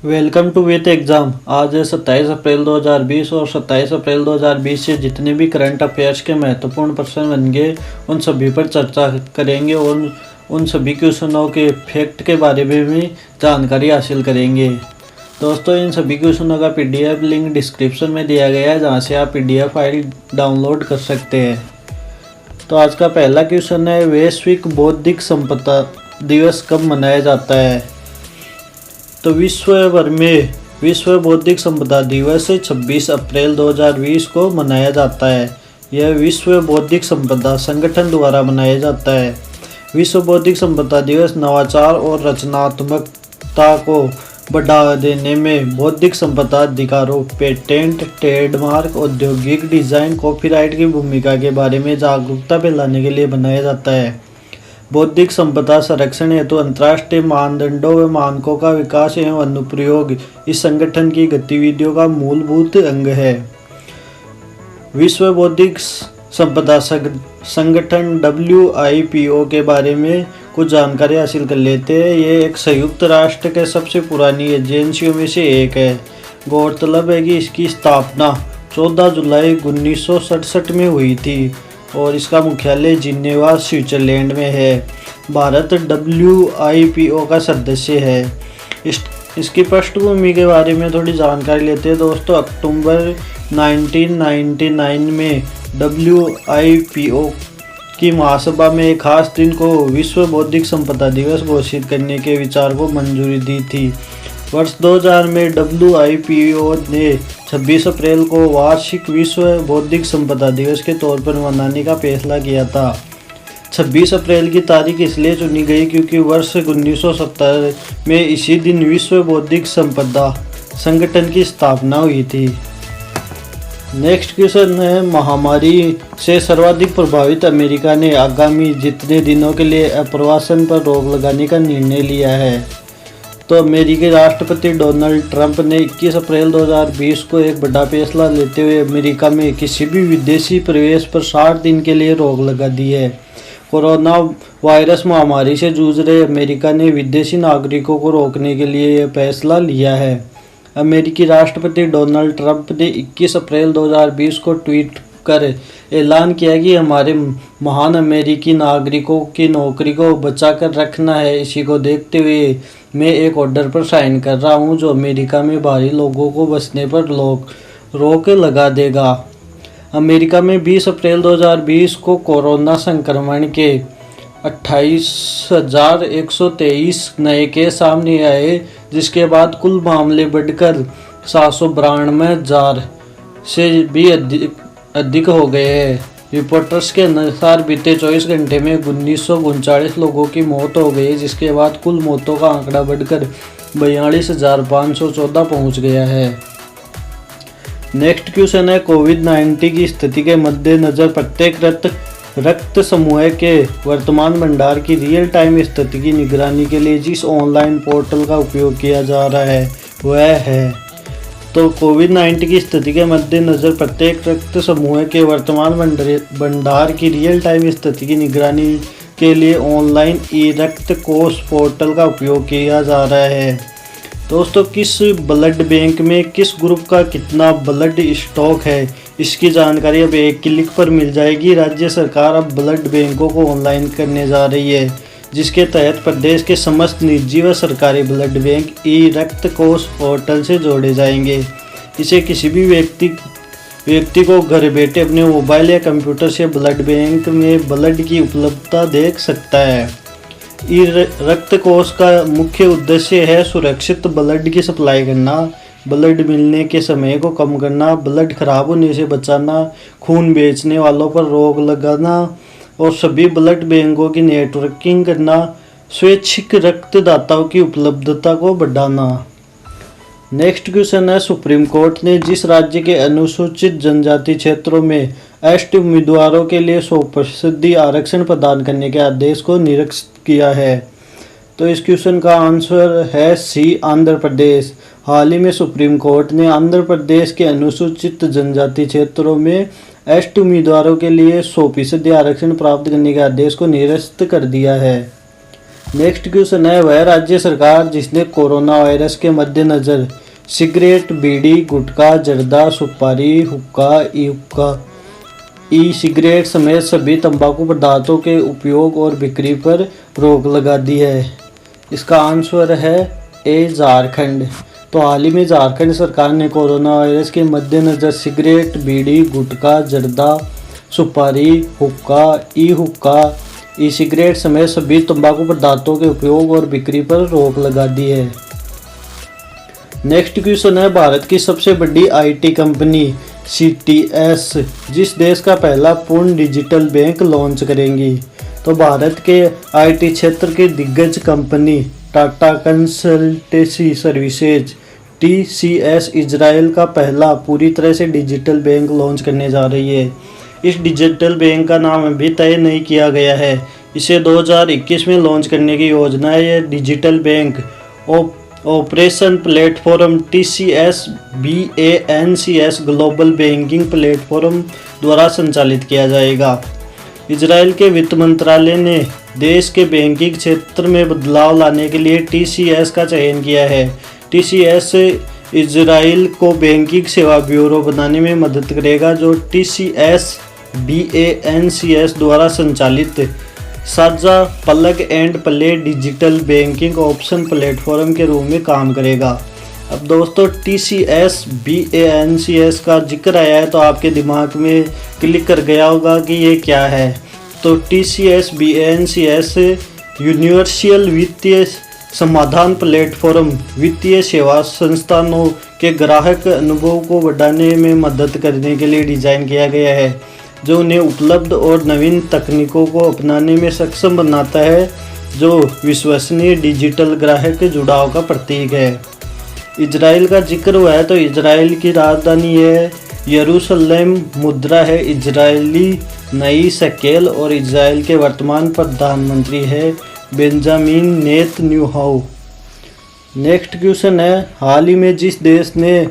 Welcome to with exam. आज है 27 अप्रैल 2020 और 27 अप्रैल 2020 से जितने भी करंट अफेयर्स के महत्वपूर्ण प्रश्न बन गए उन सभी पर चर्चा करेंगे और उन सभी क्वेश्चनों के फैक्ट के बारे में भी जानकारी हासिल करेंगे। दोस्तों, इन सभी क्वेश्चनों का पीडीएफ लिंक डिस्क्रिप्शन में दिया गया है, जहां से आप पीडीएफ फाइल डाउनलोड कर सकते हैं। तो आज का पहला क्वेश्चन है, वैश्विक बौद्धिक संपदा दिवस कब मनाया जाता है? तो विश्व भर में विश्व बौद्धिक संपदा दिवस 26 अप्रैल 2020 को मनाया जाता है। यह विश्व बौद्धिक संपदा संगठन द्वारा मनाया जाता है। विश्व बौद्धिक संपदा दिवस नवाचार और रचनात्मकता को बढ़ावा देने में बौद्धिक संपदा अधिकारों, पेटेंट, ट्रेडमार्क, औद्योगिक डिजाइन, कॉपीराइट की भूमिका के बारे में जागरूकता फैलाने के लिए बनाया जाता है। बौद्धिक संपदा संरक्षण हेतु अंतर्राष्ट्रीय मानदंडों व मानकों का विकास एवं अनुप्रयोग इस संगठन की गतिविधियों का मूलभूत अंग है। विश्व बौद्धिक संपदा संगठन WIPO के बारे में कुछ जानकारी हासिल कर लेते हैं। ये एक संयुक्त राष्ट्र के सबसे पुरानी एजेंसियों में से एक है। गौरतलब है कि इसकी स्थापना 14 जुलाई 1967 में हुई थी और इसका मुख्यालय जिनेवा, स्विट्जरलैंड में है। भारत WIPO का सदस्य है। इसकी पृष्ठभूमि के बारे में थोड़ी जानकारी लेते हैं। दोस्तों, अक्टूबर 1999 में WIPO की महासभा में एक खास दिन को विश्व बौद्धिक संपदा दिवस घोषित करने के विचार को मंजूरी दी थी। वर्ष 2000 में WIPO ने 26 अप्रैल को वार्षिक विश्व बौद्धिक संपदा दिवस के तौर पर मनाने का फैसला किया था। 26 अप्रैल की तारीख इसलिए चुनी गई क्योंकि वर्ष 1970 में इसी दिन विश्व बौद्धिक संपदा संगठन की स्थापना हुई थी। नेक्स्ट क्वेश्चन है, महामारी से सर्वाधिक प्रभावित अमेरिका ने आगामी जितने दिनों के लिए अप्रवासन पर रोक लगाने का निर्णय लिया है? तो अमेरिकी राष्ट्रपति डोनाल्ड ट्रंप ने 21 अप्रैल 2020 को एक बड़ा फैसला लेते हुए अमेरिका में किसी भी विदेशी प्रवेश पर 60 दिन के लिए रोक लगा दी है। कोरोना वायरस महामारी से जूझ रहे अमेरिका ने विदेशी नागरिकों को रोकने के लिए यह फैसला लिया है। अमेरिकी राष्ट्रपति डोनाल्ड ट्रंप ने 21 अप्रैल 2020 को ट्वीट कर ऐलान किया कि हमारे महान अमेरिकी नागरिकों की नौकरी को बचा कर रखना है। इसी को देखते हुए मैं एक ऑर्डर पर साइन कर रहा हूं, जो अमेरिका में बाहरी लोगों को बसने पर रोक लगा देगा। अमेरिका में 20 अप्रैल 2020 को कोरोना संक्रमण के 28,123 नए केस सामने आए, जिसके बाद कुल मामले बढ़कर 792,000 से भी अधिक हो गए हैं। रिपोर्टर्स के अनुसार बीते 24 घंटे में 1939 लोगों की मौत हो गई, जिसके बाद कुल मौतों का आंकड़ा बढ़कर 42,514 पहुंच गया है। नेक्स्ट क्वेश्चन है, कोविड-19 की स्थिति के मद्देनजर प्रत्येक रक्त समूह के वर्तमान भंडार की रियल टाइम स्थिति की निगरानी के लिए जिस ऑनलाइन पोर्टल का उपयोग किया जा रहा है वह है। तो कोविड-19 की स्थिति के मद्देनजर प्रत्येक रक्त समूह के वर्तमान भंडार की रियल टाइम स्थिति की निगरानी के लिए ऑनलाइन ई-रक्त कोष पोर्टल का उपयोग किया जा रहा है। दोस्तों, किस ब्लड बैंक में किस ग्रुप का कितना ब्लड स्टॉक है, इसकी जानकारी अब एक क्लिक पर मिल जाएगी। राज्य सरकार अब ब्लड बैंकों को ऑनलाइन करने जा रही है, जिसके तहत प्रदेश के समस्त निजी व सरकारी ब्लड बैंक ई-रक्त कोष पोर्टल से जोड़े जाएंगे। इसे किसी भी व्यक्ति को घर बैठे अपने मोबाइल या कंप्यूटर से ब्लड बैंक में ब्लड की उपलब्धता देख सकता है। ई-रक्त कोष का मुख्य उद्देश्य है सुरक्षित ब्लड की सप्लाई करना, ब्लड मिलने के समय को कम करना, ब्लड खराब होने से बचाना, खून बेचने वालों पर रोक लगाना और सभी ब्लड बैंकों की नेटवर्किंग करना, स्वैच्छिक रक्तदाताओं की उपलब्धता को बढ़ाना। नेक्स्ट क्वेश्चन है, सुप्रीम कोर्ट ने जिस राज्य के अनुसूचित जनजाति क्षेत्रों में एसटी उम्मीदवारों के लिए 100% आरक्षण प्रदान करने के आदेश को निरस्त किया है? तो इस क्वेश्चन का आंसर है सी, आंध्र प्रदेश। हाल ही में सुप्रीम कोर्ट ने आंध्र प्रदेश के अनुसूचित जनजाति क्षेत्रों में एसटी उम्मीदवारों के लिए 100% आरक्षण प्राप्त करने के आदेश को निरस्त कर दिया है। नेक्स्ट क्वेश्चन है, वह राज्य सरकार जिसने कोरोना वायरस के मद्देनजर सिगरेट, बीड़ी, गुटखा, जर्दा, सुपारी, हुक्का, ई सिगरेट समेत सभी तंबाकू पदार्थों के उपयोग और बिक्री पर रोक लगा दी है। इसका आंसर है ए, झारखंड। तो हाल ही में झारखंड सरकार ने कोरोना वायरस के मद्देनजर सिगरेट, बीड़ी, गुटखा, जर्दा, सुपारी, हुक्का, ई सिगरेट समेत सभी तंबाकू पदार्थों के उपयोग और बिक्री पर रोक लगा दी है। नेक्स्ट क्वेश्चन है, भारत की सबसे बड़ी आईटी कंपनी सीटीएस जिस देश का पहला पूर्ण डिजिटल बैंक लॉन्च करेंगी। तो भारत के आईटी क्षेत्र की दिग्गज company Tata consultancy services TCS Israel का पहला पूरी तरह से डिजिटल बैंक लॉन्च करने जा रही है। इस डिजिटल बैंक का नाम अभी तय नहीं किया गया है। इसे 2021 में लॉन्च करने की योजना है। यह digital bank operation platform TCS BANCS global banking platform द्वारा संचालित किया जाएगा। इजराइल के वित्त मंत्रालय ने देश के बैंकिंग क्षेत्र में बदलाव लाने के लिए TCS का चयन किया है। TCS इजराइल को बैंकिंग सेवा ब्यूरो बनाने में मदद करेगा, जो TCS BANCS द्वारा संचालित साझा plug and play digital banking option platform के रूप में काम करेगा। अब दोस्तों TCS BANCS का जिक्र आया है तो आपके दिमाग में क्लिक कर गया होगा कि ये क्या है। तो TCS BANCS यूनिवर्सल वित्तीय समाधान प्लेटफॉर्म वित्तीय सेवा संस्थानों के ग्राहक अनुभव को बढ़ाने में मदद करने के लिए डिज़ाइन किया गया है, जो उन्हें उपलब्ध और नवीन तकनीकों को अपनाने में सक्षम बनाता है, जो विश्वसनीय डिजिटल ग्राहक जुड़ाव का प्रतीक है। इजराइल का जिक्र हुआ है तो इजराइल की राजधानी है यरूशलेम, मुद्रा है इजरायली नई शकेल और इजराइल के वर्तमान प्रधानमंत्री है बेंजामिन नेतन्याहू। नेक्स्ट क्वेश्चन है, हाल ही में जिस देश ने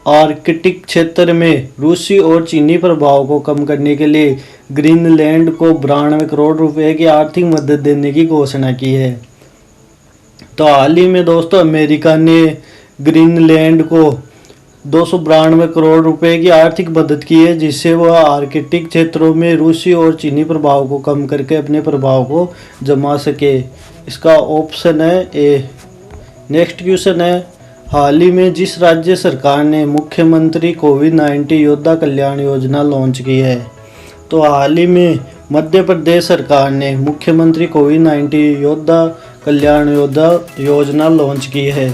आर्कटिक क्षेत्र में रूसी और चीनी प्रभाव को कम करने के लिए ग्रीनलैंड को 92 करोड़ रुपए की आर्थिक मदद देने की घोषणा की है। तो हाल ही में दोस्तों अमेरिका ने ग्रीनलैंड को 292 करोड़ रुपए की आर्थिक मदद की है, जिससे वह आर्कटिक क्षेत्रों में रूसी और चीनी प्रभाव को कम करके अपने प्रभाव को जमा सके। इसका ऑप्शन है ए। नेक्स्ट क्वेश्चन है, हाल ही में जिस राज्य सरकार ने मुख्यमंत्री कोविड-19 योद्धा कल्याण योजना लॉन्च की है। तो हाल ही में मध्य प्रदेश सरकार ने मुख्यमंत्री कोविड-19 योद्धा कल्याण योजना लॉन्च की है।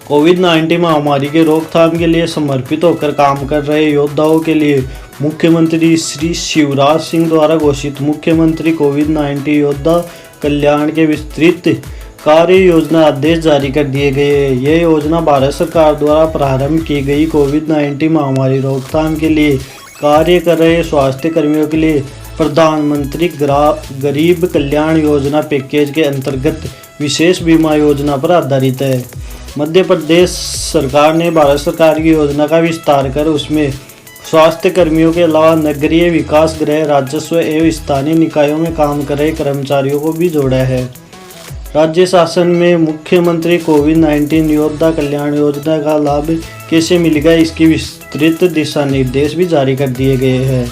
कोविड-19 महामारी के रोकथाम के लिए समर्पित होकर काम कर रहे योद्धाओं के लिए मुख्यमंत्री श्री शिवराज सिंह द्वारा घोषित मुख्यमंत्री कोविड-19 योद्धा कल्याण के विस्तृत कार्य योजना आदेश जारी कर दिए गए हैं। यह योजना भारत सरकार द्वारा प्रारंभ की गई कोविड-19 महामारी रोकथाम के लिए कार्य कर रहे स्वास्थ्य कर्मियों के लिए प्रधानमंत्री गरीब कल्याण योजना पैकेज के अंतर्गत विशेष बीमा योजना पर आधारित है। मध्य प्रदेश सरकार ने भारत सरकार की योजना का विस्तार कर उसमें स्वास्थ्य कर्मियों के अलावा नगरीय विकास, गृह, राजस्व एवं स्थानीय निकायों में काम कर रहे कर्मचारियों को भी जोड़ा है। राज्य शासन में मुख्यमंत्री कोविड-19 योद्धा कल्याण योजना का लाभ कैसे मिलेगा, इसकी विस्तृत दिशा निर्देश भी जारी कर दिए गए हैं।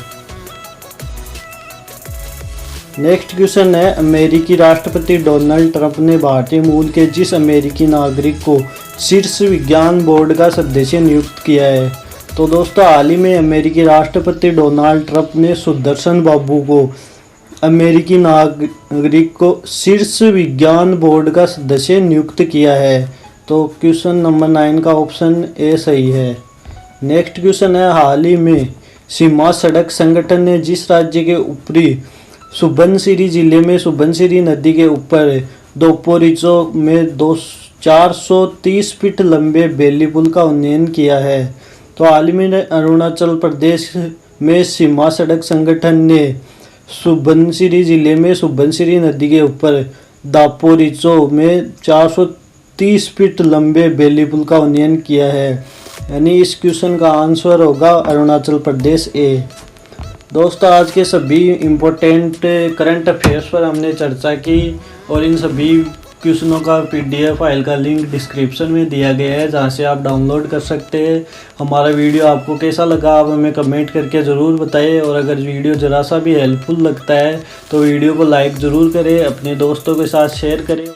नेक्स्ट क्वेश्चन है, अमेरिकी राष्ट्रपति डोनाल्ड ट्रंप ने भारतीय मूल के जिस अमेरिकी नागरिक को शीर्ष विज्ञान बोर्ड का सदस्य नियुक्त किया है। तो दोस्तों हाल ही में अमेरिकी राष्ट्रपति डोनाल्ड ट्रंप ने सुदर्शन बाबू को अमेरिकी नागरिक को शीर्ष विज्ञान बोर्ड का सदस्य नियुक्त किया है। तो क्वेश्चन नंबर 9 का ऑप्शन ए सही है। नेक्स्ट क्वेश्चन है, हाल ही में सीमा सड़क संगठन ने जिस राज्य के ऊपरी सुबनसिरी जिले में सुबनसिरी नदी के ऊपर दोपोरिजो में 430 फीट लंबे बेली पुल का उन्नयन किया है। तो हाल ही में अरुणाचल प्रदेश में सीमा सड़क संगठन ने सुबनसिरी जिले में सुबनसिरी नदी के ऊपर दापोरिजो में 430 फीट लंबे बेली पुल का उन्नयन किया है। यानी इस क्वेश्चन का आंसर होगा अरुणाचल प्रदेश ए। दोस्तों आज के सभी इम्पोर्टेंट करंट अफेयर्स पर हमने चर्चा की और इन सभी क्वेश्चनों का PDF फाइल का लिंक डिस्क्रिप्शन में दिया गया है, जहां से आप डाउनलोड कर सकते हैं। हमारा वीडियो आपको कैसा लगा आप हमें कमेंट करके ज़रूर बताएं, और अगर वीडियो ज़रा सा भी हेल्पफुल लगता है तो वीडियो को लाइक ज़रूर करें, अपने दोस्तों के साथ शेयर करें।